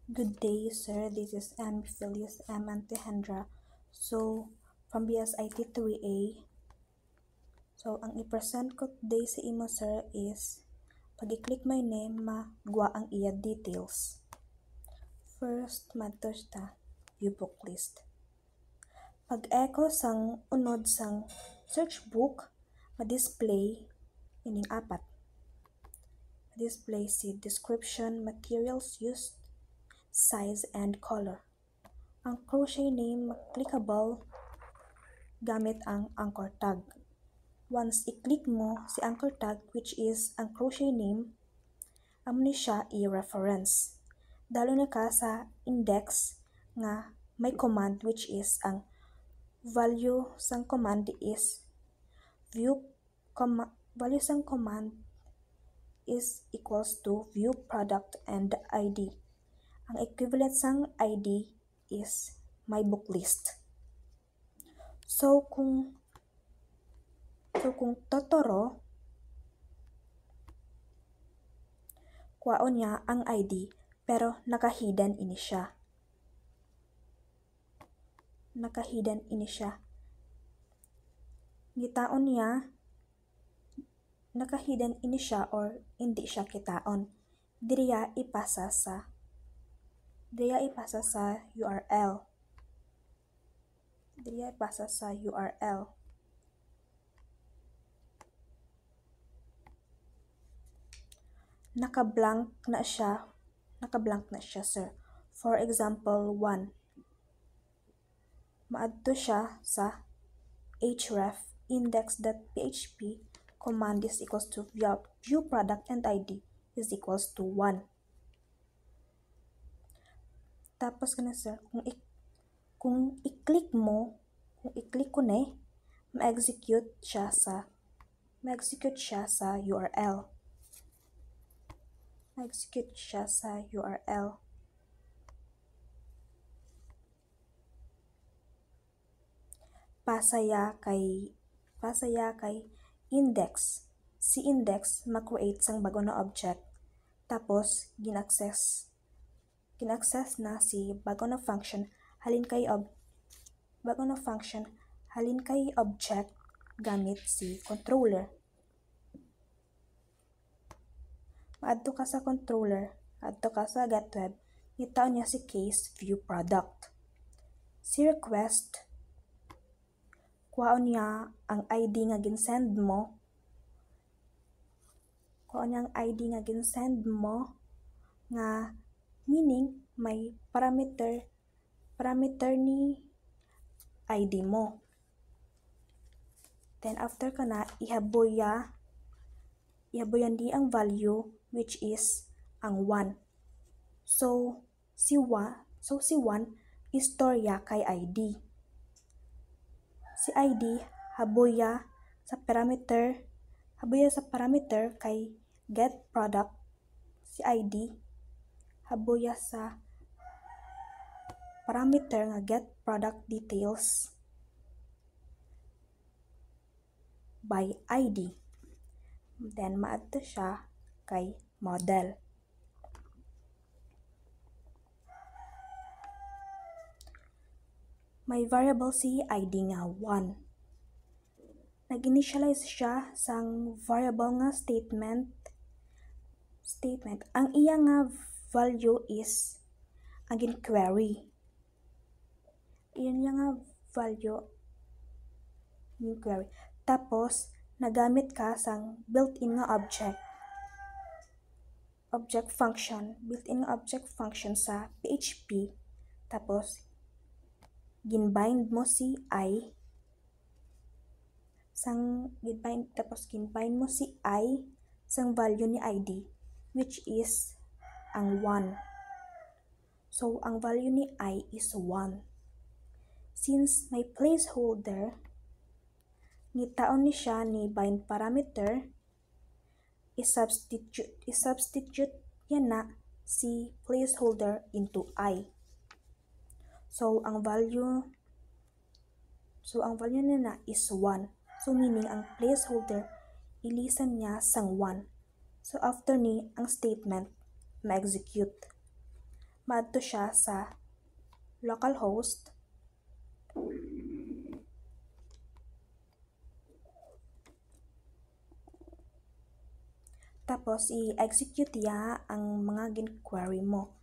Good day, sir. This is Phyllis M. Antehendra. So, from BSIT 3A. So, ang i-present ko today sa imo, sir, is pag i-click my name, magwa ang iya details. First, ma-touch ta view book list. Pag echo sang unod sang search book, ma-display ining apat. Ma-display si description, materials used, size, and color. Ang crochet name clickable gamit ang anchor tag. Once i-click mo si anchor tag, which is ang crochet name, amo ni siya i-reference. Dalo na ka sa index nga may command, which is ang value sang command is value sang command is equals to view product and ID. Ang equivalent sang ID is my book list. So kung Totoro, kwaon niya ang ID pero naka-hidden ini siya. Gitaon niya, naka-hidden ini siya or hindi siya kitaon. Diriya ipasa sa URL. Naka-blank na siya, sir. For example, 1. Maadto siya sa href index.php command is equals to view product and ID is equals to 1. Tapos sir, kung i-click ko na, ma-execute siya sa URL. Pasaya kay index. Si index ma-create sang bago na object. Tapos gin-access na si bago na function halin kay object gamit si controller. Maadto ka sa controller, adto ka sa getWeb, itaon niya si case view product. Si request, kwaon niya ang ID nga ginsend mo. Nga meaning may parameter ni ID mo. Then after ka na, ihaboyan di ang value, which is ang 1. So si 1 istorya kay ID. Si ID haboya sa parameter kay get product. Si ID haboya sa parameter nga get product details by ID. Then maadto siya kay model. May variable si ID nga 1. Nag-initialize siya sang variable nga statement. Ang iya nga value is ang query. Iyan nga value yung query. Tapos nagamit ka sang built-in nga object function sa PHP. Tapos ginbind mo si sang value ni ID, which is ang 1. So ang value ni I is 1. Since may placeholder, ngitaon ni siya ni bind parameter, i-substitute yan na si placeholder into I. So ang value niya na is 1. So meaning ang placeholder ilisan niya sang 1. So after ni ang statement ma-execute. maadto siya sa localhost, tapos i-execute ya ang mga gin-query mo.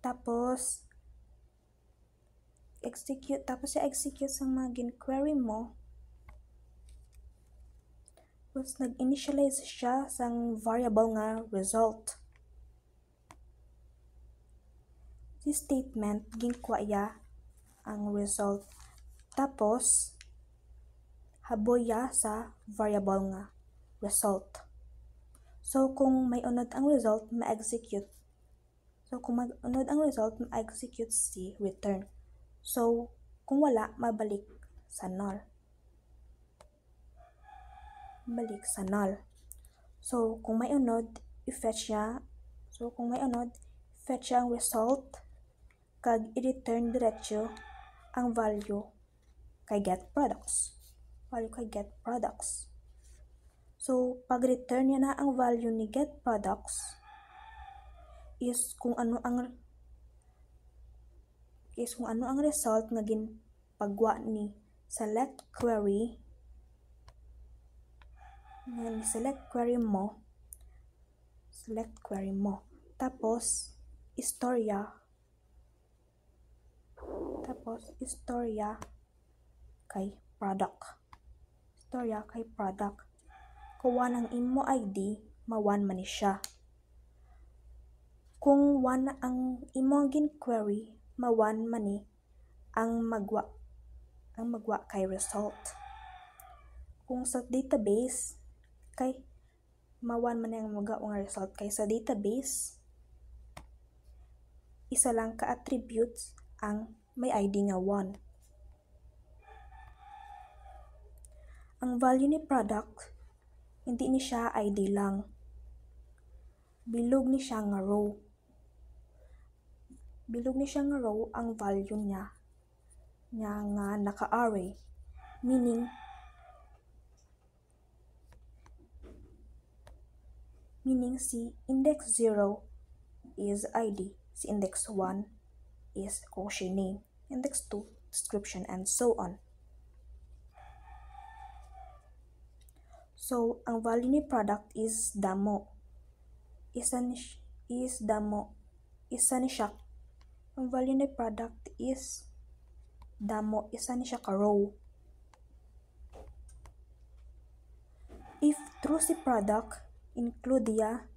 Tapos i-execute sa mga gin-query mo. Tapos nag-initialize siya sang variable nga result. Si statement ginkuha ya ang result. Tapos haboy ya sa variable nga result. So kung may unod ang result, ma-execute. Kung mag-unod ang result, ma-execute si return. So kung wala, mabalik sa null. So kung may unod, i-fetch siya. Fetch ang result kag i-return diretso ang value kay get products. So pag return niya na ang value ni get products is kung ano ang result nga ginpagwa ni select query mo. Tapos istorya kay product. Kung 1 ang imo ID, ma-1 man ni siya. Kung 1 ang imo gin-query, ma-1 man ni ang magwa kay result. Kung sa database, kay ma-1 man ni ang magwa nga result. Kay sa database, isa lang ka attributes ang may ID nga 1. Ang value ni product, hindi ni siya ID lang. Bilog ni siya nga row. Ang value niya nga naka-array. Meaning si index 0 is ID, si index 1 is Koshi name, index 2 description, and so on. So ang value ni product is damo. Isa ni siya. Ang value ni product is damo, isa ni siya ka row. If true si product, include ya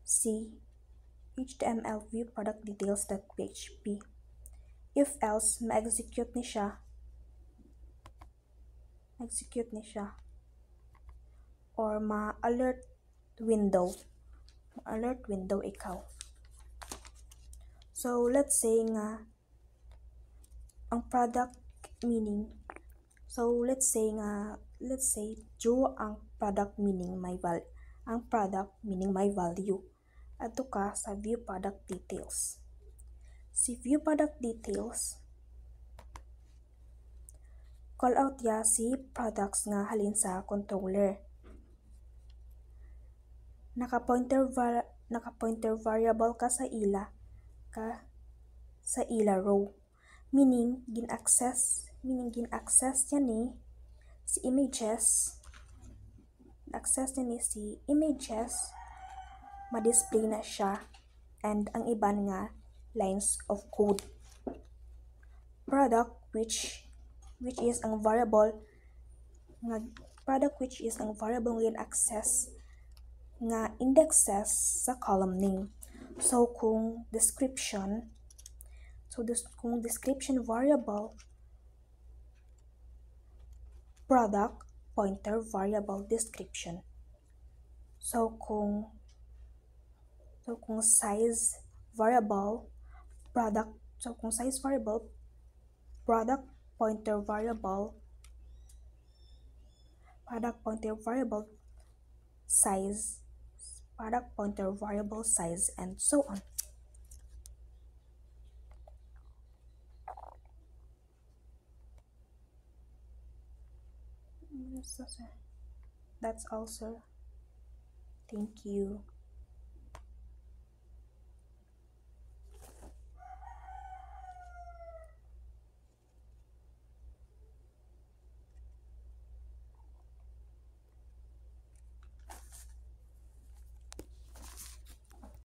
si HTML view product details.php. If else, ma-execute ni siya. Or ma-alert window ikaw. So let's say nga ang product meaning. Let's say true ang product meaning may value. Adto ka sa view product details. Si view product details, call out ya si products nga halin sa controller. Naka-pointer variable ka sa ila row. Meaning gin-access niya ni si images. Ma-display na siya, and ang iban nga lines of code. Product which is ang variable nga gin-access nga indexes sa column name. So kung description variable, product pointer variable description. So kung size variable, product pointer variable size, and so on. That's all, sir. Thank you.